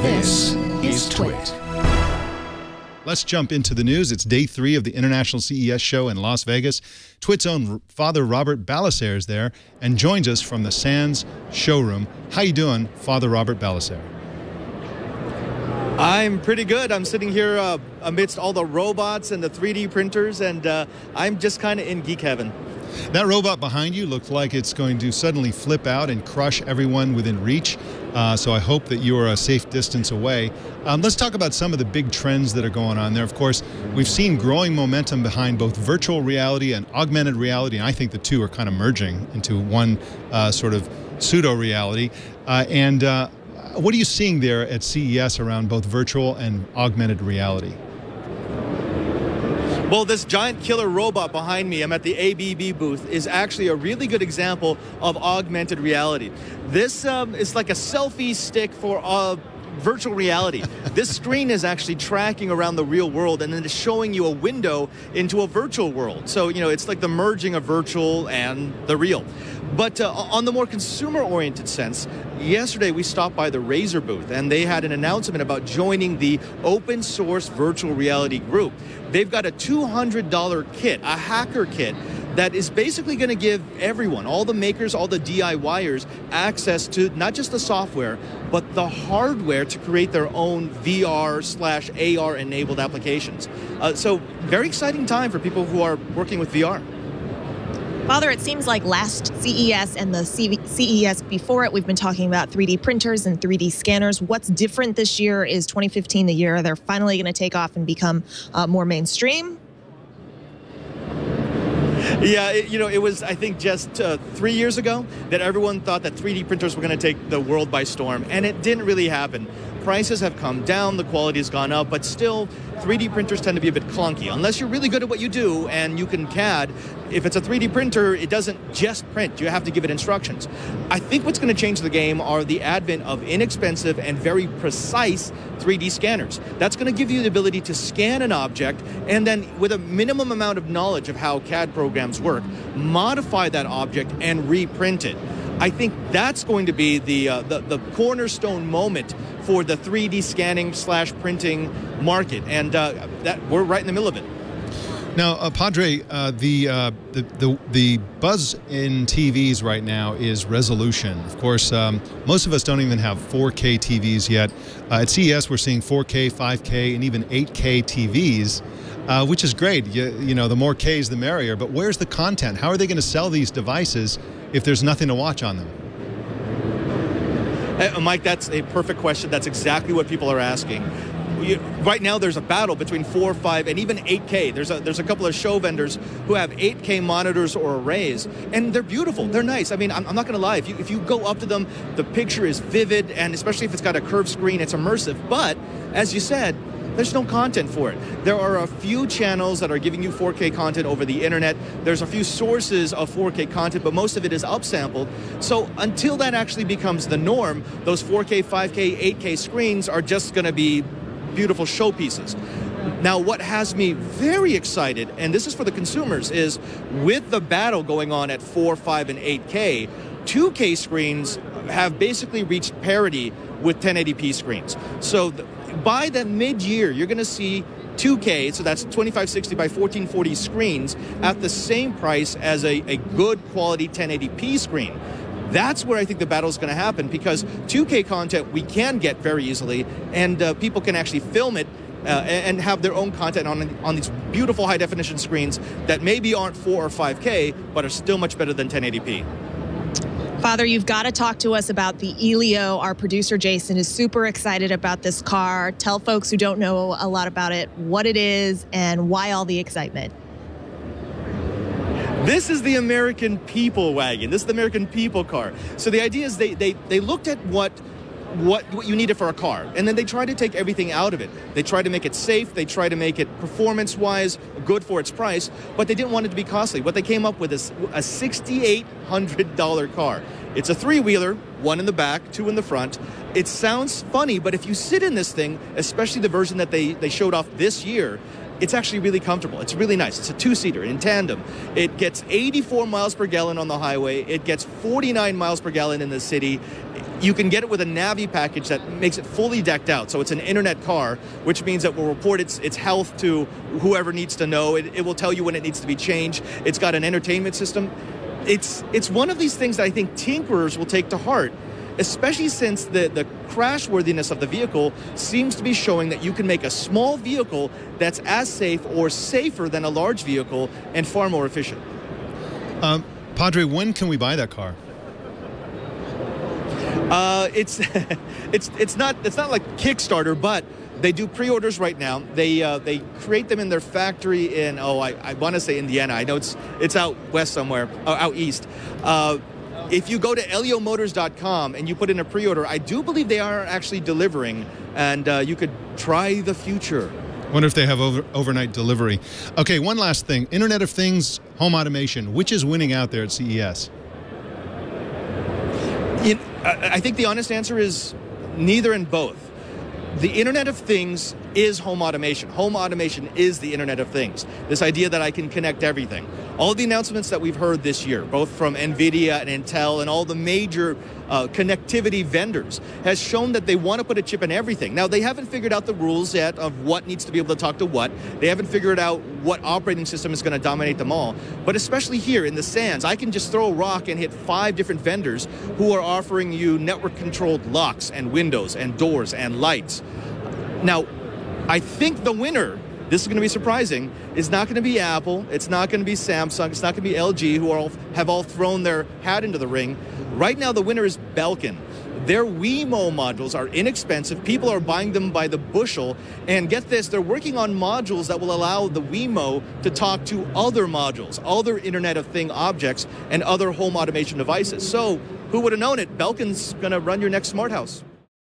This is TWiT. Let's jump into the news. It's day 3 of the International CES show in Las Vegas. TWiT's own Father Robert Ballecer is there and joins us from the Sands showroom. How you doing, Father Robert Ballecer? I'm pretty good. I'm sitting here amidst all the robots and the 3D printers, and I'm just kind of in geek heaven. That robot behind you looks like it's going to suddenly flip out and crush everyone within reach. So I hope that you are a safe distance away. Let's talk about some of the big trends that are going on there. Of course, we've seen growing momentum behind both virtual reality and augmented reality, and I think the two are kind of merging into one sort of pseudo-reality. What are you seeing there at CES around both virtual and augmented reality? Well, this giant killer robot behind me, I'm at the ABB booth, is actually a really good example of augmented reality. This is like a selfie stick for virtual reality. This screen is actually tracking around the real world and then it's showing you a window into a virtual world. So, you know, it's like the merging of virtual and the real. But on the more consumer-oriented sense, yesterday we stopped by the Razer booth and they had an announcement about joining the open source virtual reality group. They've got a $200 kit, a hacker kit, that is basically going to give everyone, all the makers, all the DIYers, access to not just the software, but the hardware to create their own VR/AR-enabled applications. So very exciting time for people who are working with VR. Father, it seems like last CES and the CES before it, we've been talking about 3D printers and 3D scanners. What's different this year? Is 2015 the year they're finally going to take off and become more mainstream? Yeah, it was, I think, just 3 years ago that everyone thought that 3D printers were going to take the world by storm, and it didn't really happen. Prices have come down, the quality has gone up, but still, 3D printers tend to be a bit clunky. Unless you're really good at what you do and you can CAD, if it's a 3D printer, it doesn't just print. You have to give it instructions. I think what's going to change the game are the advent of inexpensive and very precise 3D scanners. That's going to give you the ability to scan an object and then, with a minimum amount of knowledge of how CAD programs work, modify that object and reprint it. I think that's going to be the cornerstone moment for the 3D scanning/printing market, and that we're right in the middle of it. Now, Padre, the buzz in TVs right now is resolution. Of course, most of us don't even have 4K TVs yet. At CES, we're seeing 4K, 5K, and even 8K TVs, which is great. You know, the more Ks, the merrier. But where's the content? How are they going to sell these devices if there's nothing to watch on them? Mike, that's a perfect question. That's exactly what people are asking. Right now, there's a battle between 4, 5, and even 8K. There's a couple of show vendors who have 8K monitors or arrays, and they're beautiful. They're nice. I mean, I'm not going to lie. If you go up to them, the picture is vivid, and especially if it's got a curved screen, it's immersive. But, as you said, there's no content for it. There are a few channels that are giving you 4K content over the internet. There's a few sources of 4K content, but most of it is upsampled. So until that actually becomes the norm, those 4K, 5K, 8K screens are just going to be beautiful showpieces. Now, what has me very excited, and this is for the consumers, is with the battle going on at 4, 5, and 8K, 2K screens have basically reached parity with 1080p screens. So by the mid-year, you're going to see 2K, so that's 2560 by 1440 screens, at the same price as a good quality 1080p screen. That's where I think the battle is going to happen, because 2K content we can get very easily, and people can actually film it and have their own content on these beautiful high-definition screens that maybe aren't 4 or 5K, but are still much better than 1080p. Father, you've got to talk to us about the Elio. Our producer, Jason, is super excited about this car. Tell folks who don't know a lot about it what it is and why all the excitement. This is the American people wagon. This is the American people car. So the idea is they looked at what you needed for a car, and then they tried to take everything out of it. They tried to make it safe, they tried to make it performance-wise good for its price, but they didn't want it to be costly. What they came up with is a $6,800 car. It's a three-wheeler, one in the back, two in the front. It sounds funny, but if you sit in this thing, especially the version that they showed off this year, it's actually really comfortable. It's really nice. It's a two-seater in tandem. It gets 84 miles per gallon on the highway. It gets 49 miles per gallon in the city. You can get it with a Navi package that makes it fully decked out. So it's an internet car, which means that will report its health to whoever needs to know. It will tell you when it needs to be changed. It's got an entertainment system. It's one of these things that I think tinkerers will take to heart, especially since the crashworthiness of the vehicle seems to be showing that you can make a small vehicle that's as safe or safer than a large vehicle and far more efficient. Padre, when can we buy that car? It's not like Kickstarter, but they do pre-orders right now. They create them in their factory in I want to say Indiana. I know it's out west somewhere, out east. If you go to eliomotors.com and you put in a pre-order, I do believe they are actually delivering, and you could try the future. Wonder if they have overnight delivery. Okay, one last thing. Internet of Things, home automation. Which is winning out there at CES? I think the honest answer is neither and both. The Internet of Things is home automation. Home automation is the Internet of Things. This idea that I can connect everything. All the announcements that we've heard this year, both from NVIDIA and Intel and all the major connectivity vendors, has shown that they want to put a chip in everything. Now, they haven't figured out the rules yet of what needs to be able to talk to what. They haven't figured out what operating system is going to dominate them all. But especially here in the Sands, I can just throw a rock and hit 5 different vendors who are offering you network-controlled locks and windows and doors and lights. Now, I think the winner, this is going to be surprising, is not going to be Apple, it's not going to be Samsung, it's not going to be LG, who have all thrown their hat into the ring. Right now, the winner is Belkin. Their Wemo modules are inexpensive. People are buying them by the bushel. And get this, they're working on modules that will allow the Wemo to talk to other modules, other Internet of Thing objects, and other home automation devices. So, who would have known it? Belkin's going to run your next smart house.